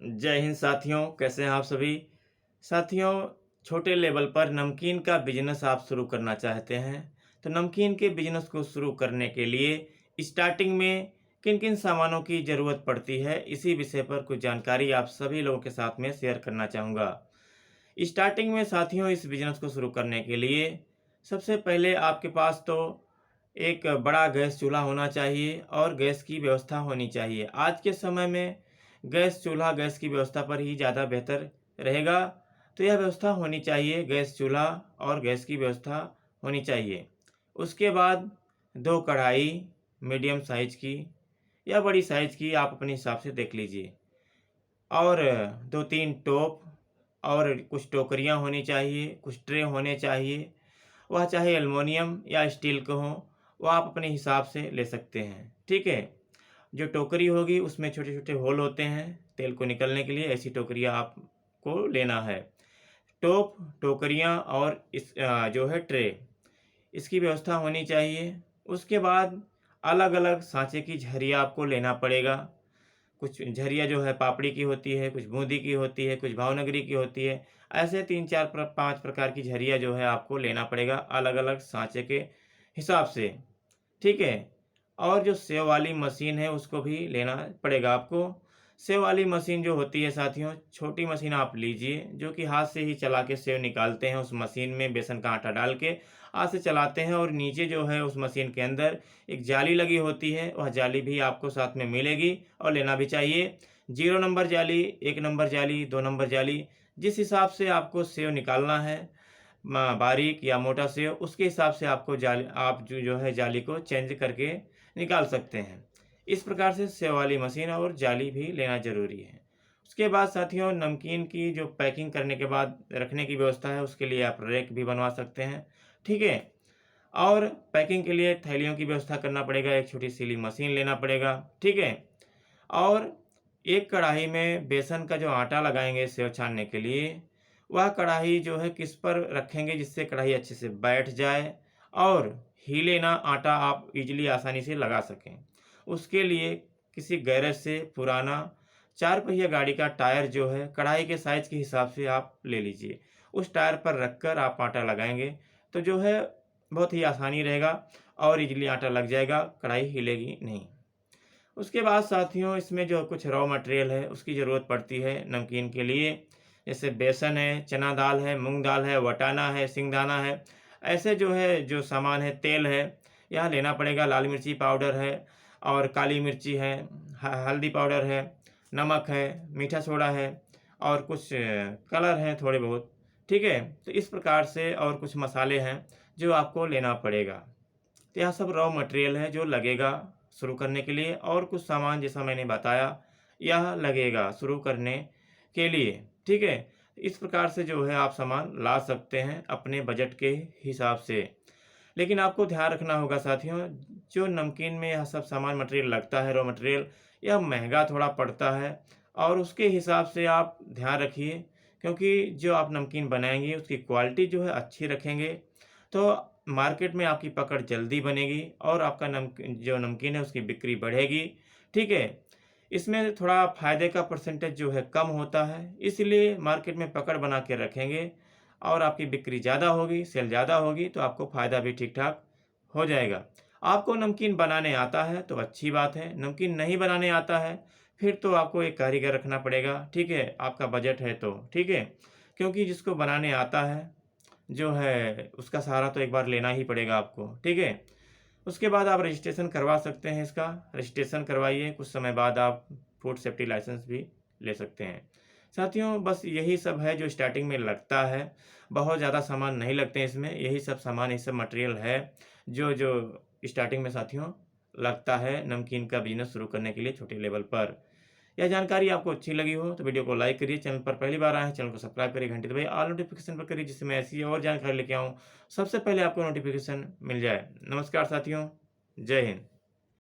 जय हिंद साथियों, कैसे हैं आप सभी? साथियों, छोटे लेवल पर नमकीन का बिज़नेस आप शुरू करना चाहते हैं, तो नमकीन के बिज़नेस को शुरू करने के लिए स्टार्टिंग में किन-किन सामानों की ज़रूरत पड़ती है, इसी विषय पर कुछ जानकारी आप सभी लोगों के साथ में शेयर करना चाहूँगा। स्टार्टिंग में साथियों इस बिज़नेस को शुरू करने के लिए सबसे पहले आपके पास तो एक बड़ा गैस चूल्हा होना चाहिए और गैस की व्यवस्था होनी चाहिए। आज के समय में गैस चूल्हा, गैस की व्यवस्था पर ही ज़्यादा बेहतर रहेगा। तो यह व्यवस्था होनी चाहिए, गैस चूल्हा और गैस की व्यवस्था होनी चाहिए। उसके बाद 2 कढ़ाई मीडियम साइज़ की या बड़ी साइज़ की आप अपने हिसाब से देख लीजिए। और 2-3 टोप और कुछ टोकरियाँ होनी चाहिए, कुछ ट्रे होने चाहिए। वह चाहे एल्युमिनियम या स्टील के हों, वो आप अपने हिसाब से ले सकते हैं, ठीक है? जो टोकरी होगी उसमें छोटे-छोटे होल होते हैं, तेल को निकलने के लिए, ऐसी टोकरियाँ आपको लेना है। टोप, टोकरियाँ और जो है ट्रे, इसकी व्यवस्था होनी चाहिए। उसके बाद अलग-अलग साँचे की झरिया आपको लेना पड़ेगा। कुछ झरिया जो है पापड़ी की होती है, कुछ बूंदी की होती है, कुछ भावनगरी की होती है। ऐसे 3-4 5 प्रकार की झरिया जो है आपको लेना पड़ेगा अलग-अलग साँचे के हिसाब से, ठीक है? और जो सेव वाली मशीन है उसको भी लेना पड़ेगा आपको। सेव वाली मशीन जो होती है साथियों, छोटी मशीन आप लीजिए जो कि हाथ से ही चला के सेव निकालते हैं। उस मशीन में बेसन का आटा डाल के हाथ से चलाते हैं और नीचे जो है उस मशीन के अंदर एक जाली लगी होती है, वह जाली भी आपको साथ में मिलेगी और लेना भी चाहिए। 0 नंबर जाली, 1 नंबर जाली, 2 नंबर जाली, जिस हिसाब से आपको सेव निकालना है बारीक या मोटा सेव, उसके हिसाब से आपको आप जो है जाली को चेंज करके निकाल सकते हैं। इस प्रकार से सेव वाली मशीन और जाली भी लेना ज़रूरी है। उसके बाद साथियों नमकीन की जो पैकिंग करने के बाद रखने की व्यवस्था है, उसके लिए आप रैक भी बनवा सकते हैं, ठीक है? और पैकिंग के लिए थैलियों की व्यवस्था करना पड़ेगा, एक छोटी सिली मशीन लेना पड़ेगा, ठीक है? और एक कढ़ाई में बेसन का जो आटा लगाएँगे सेव छानने के लिए, वह कढ़ाई जो है किस पर रखेंगे जिससे कढ़ाई अच्छे से बैठ जाए और हिले ना, आटा आप ईज़िली आसानी से लगा सकें। उसके लिए किसी गैरेज से पुराना 4 पहिया गाड़ी का टायर जो है कढ़ाई के साइज़ के हिसाब से आप ले लीजिए। उस टायर पर रखकर आप आटा लगाएँगे तो जो है बहुत ही आसानी रहेगा और ईज़िली आटा लग जाएगा, कढ़ाई हिलेगी नहीं। उसके बाद साथियों इसमें जो कुछ रॉ मटेरियल है उसकी ज़रूरत पड़ती है नमकीन के लिए। जैसे बेसन है, चना दाल है, मूँग दाल है, वटाना है, सिंगदाना है। ऐसे जो है जो सामान है, तेल है, यह लेना पड़ेगा। लाल मिर्ची पाउडर है और काली मिर्ची है, हल्दी पाउडर है, नमक है, मीठा सोडा है और कुछ कलर हैं थोड़े बहुत, ठीक है? तो इस प्रकार से और कुछ मसाले हैं जो आपको लेना पड़ेगा। तो यह सब रॉ मटेरियल है जो लगेगा शुरू करने के लिए और कुछ सामान जैसा मैंने बताया यह लगेगा शुरू करने के लिए, ठीक है? इस प्रकार से जो है आप सामान ला सकते हैं अपने बजट के हिसाब से। लेकिन आपको ध्यान रखना होगा साथियों, जो नमकीन में यह सब सामान मटेरियल लगता है, रॉ मटेरियल, यह महँगा थोड़ा पड़ता है और उसके हिसाब से आप ध्यान रखिए क्योंकि जो आप नमकीन बनाएँगे उसकी क्वालिटी जो है अच्छी रखेंगे, तो मार्केट में आपकी पकड़ जल्दी बनेगी और आपका जो नमकीन है उसकी बिक्री बढ़ेगी, ठीक है? इसमें थोड़ा फ़ायदे का परसेंटेज जो है कम होता है, इसलिए मार्केट में पकड़ बना के रखेंगे और आपकी बिक्री ज़्यादा होगी, सेल ज़्यादा होगी तो आपको फ़ायदा भी ठीक-ठाक हो जाएगा। आपको नमकीन बनाने आता है तो अच्छी बात है, नमकीन नहीं बनाने आता है, फिर तो आपको एक कारीगर रखना पड़ेगा, ठीक है? आपका बजट है तो, ठीक है? क्योंकि जिसको बनाने आता है जो है उसका सहारा तो एक बार लेना ही पड़ेगा आपको, ठीक है? उसके बाद आप रजिस्ट्रेशन करवा सकते हैं इसका, रजिस्ट्रेशन करवाइए, कुछ समय बाद आप फूड सेफ्टी लाइसेंस भी ले सकते हैं। साथियों बस यही सब है जो स्टार्टिंग में लगता है, बहुत ज़्यादा सामान नहीं लगते हैं इसमें, यही सब सामान, यही सब मटेरियल है जो स्टार्टिंग में साथियों लगता है नमकीन का बिज़नेस शुरू करने के लिए छोटे लेवल पर। यह जानकारी आपको अच्छी लगी हो तो वीडियो को लाइक करिए, चैनल पर पहली बार आए हैं चैनल को सब्सक्राइब करिए, घंटी दबाइए, ऑल नोटिफिकेशन पर करिए जिससे मैं ऐसी और जानकारी लेके आऊँ, सबसे पहले आपको नोटिफिकेशन मिल जाए। नमस्कार साथियों, जय हिंद।